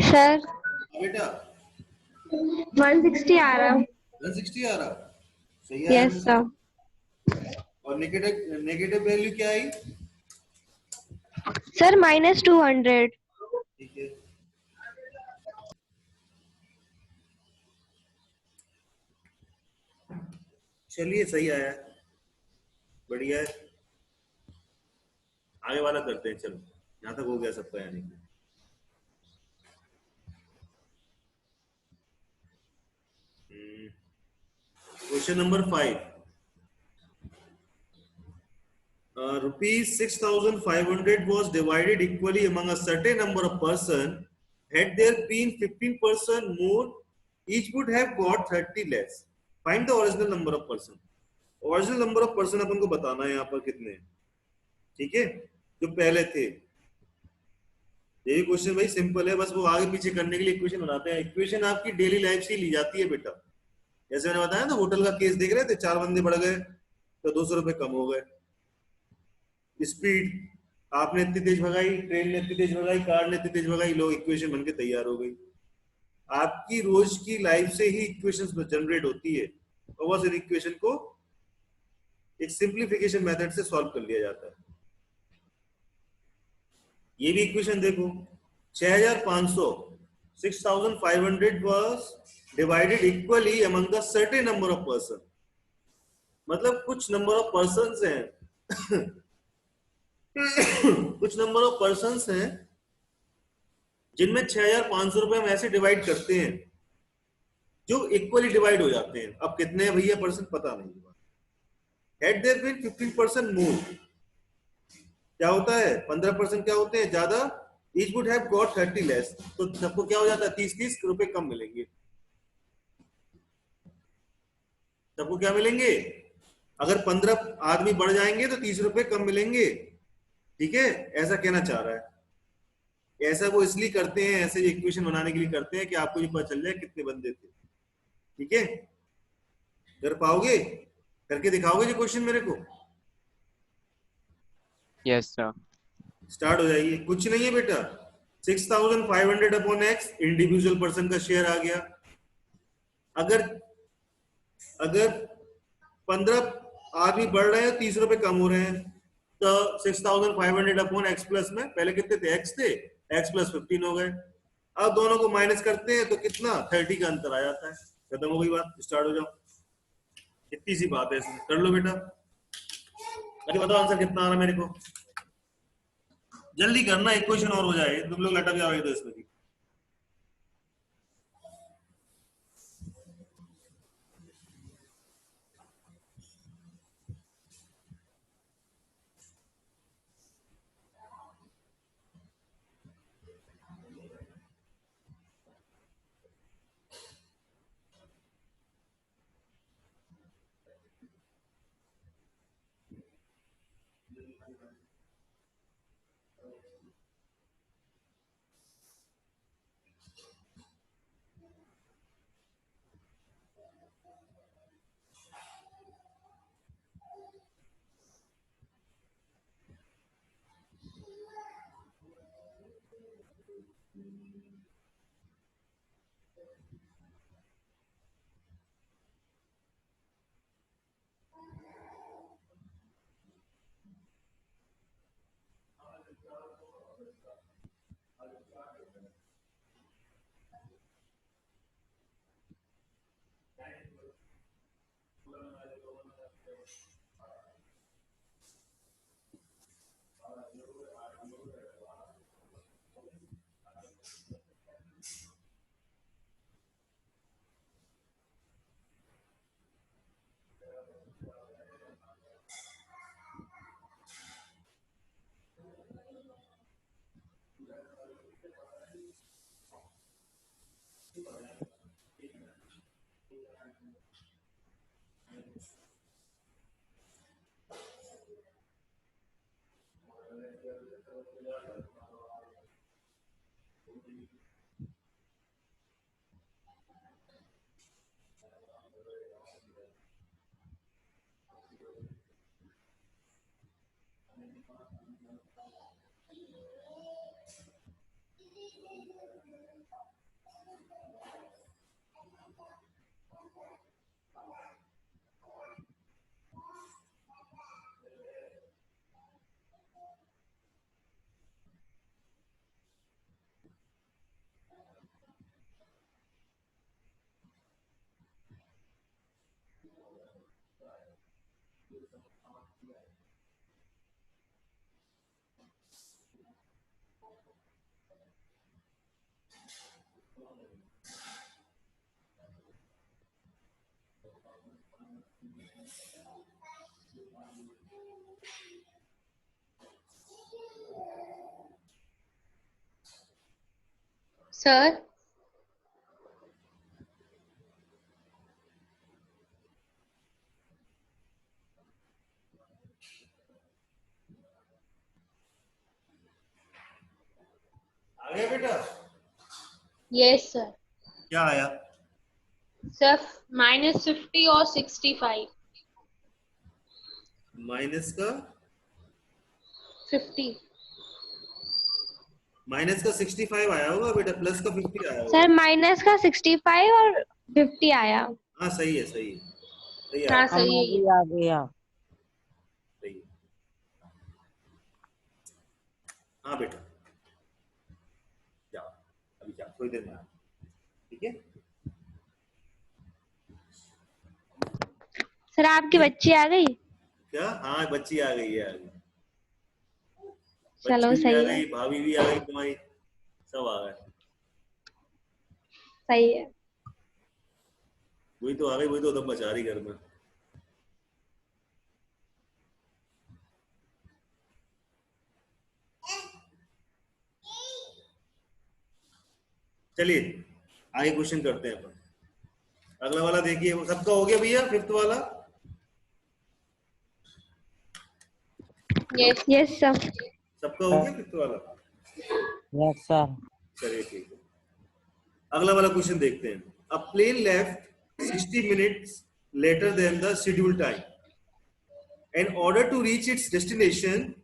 सर बेटा 160 आ रहा. 160 आ रहा, सही है। Yes sir. और नेगेटिव नेगेटिव वैल्यू क्या आई? सर -200. ठीक है, चलिए सही आया, बढ़िया है। आगे वाला करते हैं, चलो यहाँ तक हो गया सबका यानी कि। Question number 5, rupees 6,500 was divided equally among a certain number of person. Had there been 15% more, each would have got 30 less. Find the original number of person. Original number of person अपन को बताना है यहाँ पर कितने हैं, ठीक है, जो पहले थे। ये क्वेश्चन भाई सिंपल है, बस वो आगे पीछे करने के लिए इक्वेशन बनाते हैं। इक्वेशन आपकी डेली लाइफ से ली जाती है बेटा। जैसे मैंने बताया ना, होटल का केस देख रहे थे, 4 बंदे बढ़ गए तो 200 रुपए कम हो गए। स्पीड, आपने इतनी तेज भगाई, ट्रेन ने इतनी तेज भगाई, कार ने इतनी तेज भगाई, लो इक्वेशन बनके तैयार हो गई। आपकी रोज की लाइफ से ही इक्वेशंस जनरेट होती है, और बस इक्वेशन को एक सिंप्लीफिकेशन मेथड से सॉल्व कर लिया जाता है। ये भी इक्वेशन देखो, 6500, 6500 was divided equally among the certain number of person, मतलब कुछ नंबर ऑफ पर्संस हैं कुछ नंबर ऑफ पर्संस हैं जिनमें 6500 रुपए हम ऐसे डिवाइड करते हैं जो इक्वली डिवाइड हो जाते हैं। अब कितने हैं भैया पर्सन पता नहीं। Had there been 15% more, क्या होता है, 15% क्या होते हैं ज्यादा, each would have got 30 less, तो सबको क्या हो जाता है, 30 रुपए कम मिलेंगे। सबको क्या मिलेंगे, अगर 15 आदमी बढ़ जाएंगे तो 30 रुपए कम मिलेंगे, ठीक है, ऐसा कहना चाह रहा है। ऐसा वो इसलिए करते हैं, ऐसे इक्वेशन बनाने के लिए करते हैं कि आपको ये पता चल जाए कितने बंदे थे, ठीक है। कर पाओगे, करके दिखाओगे जो क्वेश्चन मेरे को? Yes sir. स्टार्ट हो जाइए। कुछ नहीं है बेटा, 6500 अपॉन एक्स, इंडिविजुअल पर्सन का शेयर आ गया। अगर अगर 15 आदमी बढ़ रहे हैं, 30 रुपए कम हो रहे हैं, तो 6500 अपॉन एक्स प्लस में पहले कितने थे, एक्स थे, एक्स प्लस 15 हो गए। अब दोनों को माइनस करते हैं तो कितना, 30 का अंतर आ जाता है। खत्म हो गई बात, स्टार्ट हो जाओ। इतनी सी बात है, इसमें कर लो बेटा। अरे बताओ आंसर कितना आ रहा है मेरे को, जल्दी करना, एक क्वेश्चन और हो जाए, तुम लोग लटक जाओगे तो इसमें। Sir, आ गया बेटा? yes sir. क्या आया? Sir, -50 और 65. माइनस का 50. माइनस का 65 आया होगा बेटा, प्लस का 50 आया होगा। सर माइनस का 65 और 50 आया। हाँ सही है, सही है, सही है, हाँ हमारा सही है भी ये। आ गया। सही है। हाँ बेटा, जाओ अभी जाओ, थोड़ी देर में आओ, ठीक है? सर आपकी बच्ची आ गई? क्या? हाँ बच्ची आ गई है, आ गई। चलो बच्ची भी आ सही है, गई, भाभी भी आ गई तुम्हारी, सब आ गए। सही है। वही तो आ गई, वही तो उधम मचा रही घर में। चलिए आगे क्वेश्चन करते हैं अपन। अगला वाला देखिए, वो सबका हो गया भैया, फिफ्थ वाला? Yes. Yes sir. सबका हो गया फिफ्थ वाला? Yes sir. चलिए ठीक है, अगला वाला क्वेश्चन देखते हैं। A plane left 60 minutes later than the schedule time in order to reach its destination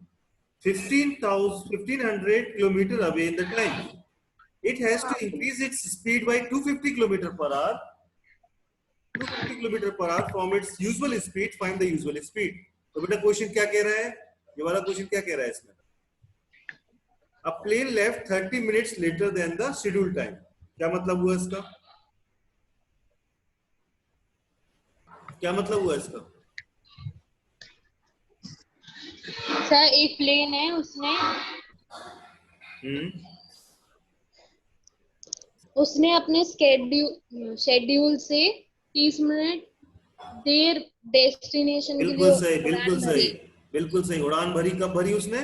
1500 kilometer away in the time. It has to increase its speed by 250 kilometer per hour. 250 kilometer per hour from its usual speed. Find the usual speed. तो बेटा question क्या कह रहा है? ये वाला question क्या कह रहा है इसमें? A plane left 30 minutes later than the scheduled time. क्या मतलब हुआ इसका? क्या मतलब हुआ इसका? सर एक प्लेन है, उसने उसने अपने शेड्यूल से 30 मिनट देर डेस्टिनेशन के बिल्कुल लिए सही, उड़ान बिल्कुल भरी। सही, बिल्कुल सही। उड़ान भरी, कब भरी उसने?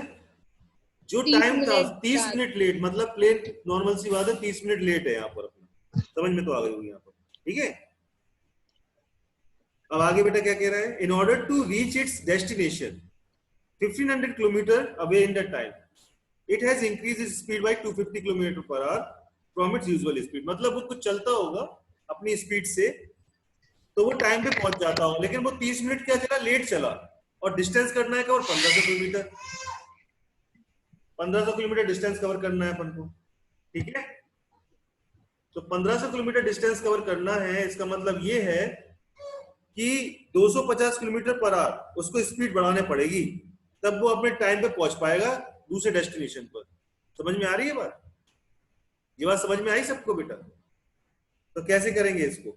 जो 30 टाइम था मिनट 30 बाद। मिनट लेट, मतलब प्लेन नॉर्मल सी बात है, 30 मिनट लेट है यहाँ पर अपना, समझ में तो आ गई होगी यहाँ पर, ठीक है? अब आगे बेटा क्या कह रहा है? In order to reach its destination 1500 kilometre away in the time, it has increase its speed by 250 kilometre per hour from its usual speed. मतलब वो कुछ चलता होगा अपनी स्पीड से, तो वो टाइम पे पहुंच जाता हो, लेकिन वो 30 मिनट क्या चला, लेट चला। और डिस्टेंस करना है cover 1500 kilometre, 1500 kilometre distance cover करना है अपन को, ठीक है? तो 1500 किलोमीटर डिस्टेंस कवर करना है, इसका मतलब ये है कि 250 किलोमीटर पर आवर उसको स्पीड बढ़ाने पड़ेगी, तब वो अपने टाइम पे पहुंच पाएगा दूसरे डेस्टिनेशन पर। समझ में आ रही है बात? ये बात समझ में आई सबको बेटा? तो कैसे करेंगे इसको?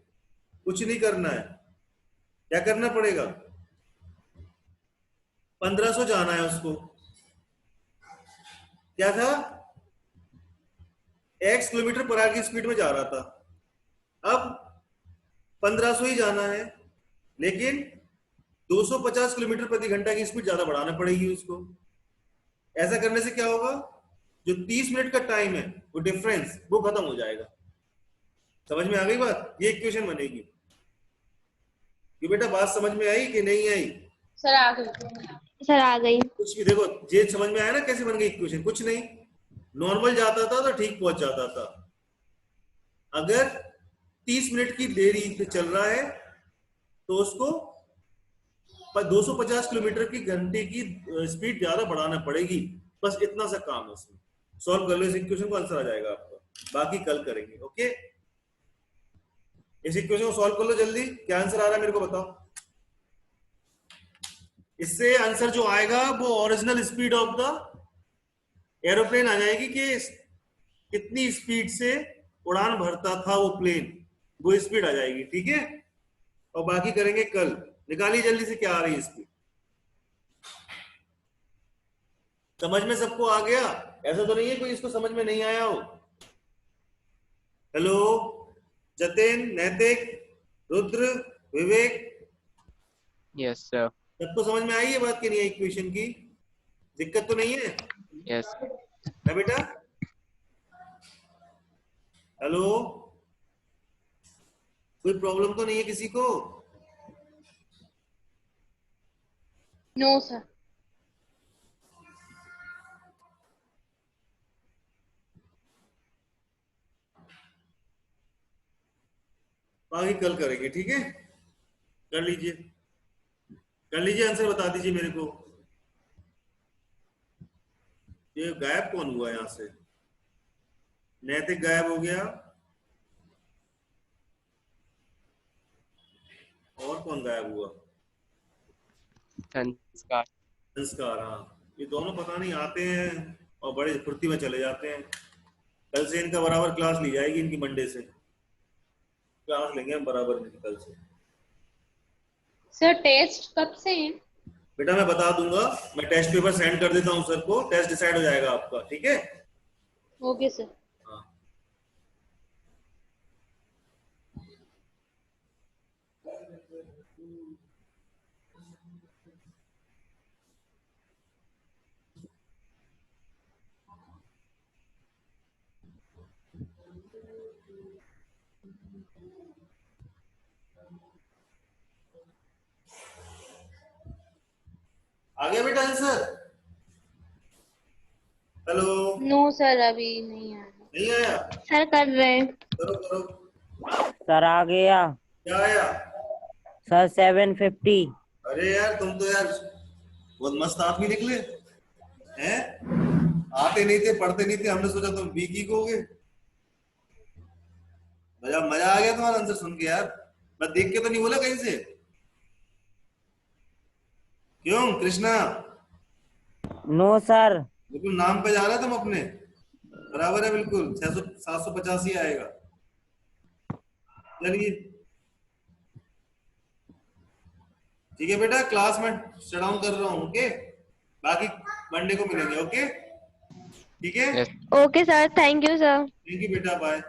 कुछ नहीं करना है, क्या करना पड़ेगा? 1500 जाना है उसको, क्या था, x किलोमीटर पर आवर की स्पीड में जा रहा था, अब 1500 ही जाना है, लेकिन 250 किलोमीटर प्रति घंटा की स्पीड ज्यादा बढ़ाना पड़ेगी उसको। ऐसा करने से क्या होगा, जो 30 मिनट का टाइम है वो डिफरेंस वो खत्म हो जाएगा। समझ में आ गई बात? ये इक्वेशन बनेगी। कि बेटा बात समझ में आई कि नहीं आई? सर आ गई। सर आ गई। कुछ भी देखो, ये समझ में आया ना कैसे बन गई इक्वेशन? कुछ नहीं, नॉर्मल जाता था तो ठीक पहुंच जाता था। अगर 30 मिनट की देरी पे चल रहा है तो उसको 250 किलोमीटर की घंटे की स्पीड ज्यादा बढ़ाना पड़ेगी। बस इतना सा काम है उसमें। सॉल्व कर लो इस इक्वेशन को, आंसर आ जाएगा आपका। बाकी कल करेंगे। ओके, इस इक्वेशन को सॉल्व कर लो जल्दी। क्या आंसर आ रहा है मेरे को बताओ। इससे आंसर जो आएगा वो original speed of the aeroplane आ जाएगी कि कितनी स्पीड से उड़ान भरता था वो प्लेन, वो स्पीड आ जाएगी। ठीक है, और बाकी करेंगे कल। निकालिए जल्दी से क्या आ रही है स्पीड। समझ में सबको आ गया? ऐसा तो नहीं है कोई इसको समझ में नहीं आया हो। हेलो जतिन, नैतिक, रुद्र, विवेक, यस सर। सबको समझ में आई है बात की नहीं है? इक्वेशन की दिक्कत तो नहीं है? यस है बेटा? हेलो, कोई प्रॉब्लम तो नहीं है किसी को? No sir. बाकी कल करेंगे। ठीक है, कर लीजिए, कर लीजिए, आंसर बता दीजिए मेरे को। ये गायब कौन हुआ यहां से? नैतिक गायब हो गया, और कौन गायब हुआ? संस्कार। संस्कार, हाँ। ये दोनों पता नहीं आते हैं और बड़े फुर्ती में चले जाते हैं। कल से इनका बराबर क्लास ली जाएगी, इनकी मंडे से क्लास लेंगे हम बराबर इनकी कल से। सर टेस्ट कब से है? बेटा मैं बता दूंगा, मैं टेस्ट पेपर सेंड कर देता हूँ सर को, टेस्ट डिसाइड हो जाएगा आपका। ठीक है, ओके सर। हाँ। आ गया बेटा आंसर? हेलो, नो सर अभी नहीं आया। नहीं आया? सर कर रहे हैं। करो करो। सर आ गया क्या आया? सर 750। अरे यार तुम तो यार बहुत मस्त आदमी निकले हैं। आते नहीं थे, पढ़ते नहीं थे, हमने सोचा तुम वीक ही होगे। मजा मजा आ गया तुम्हारा आंसर सुन के यार। मैं देख के तो नहीं बोला कहीं से। क्यों कृष्णा? No sir. बिल्कुल नाम पे जा रहे तुम अपने, बराबर है बिल्कुल। 785 आएगा। चलिए ठीक है बेटा, क्लास में शट डाउन कर रहा हूँ। ओके, बाकी मंडे को मिलेंगे। ओके ठीक है, okay sir, thank you sir. Thank you बेटा, बाय।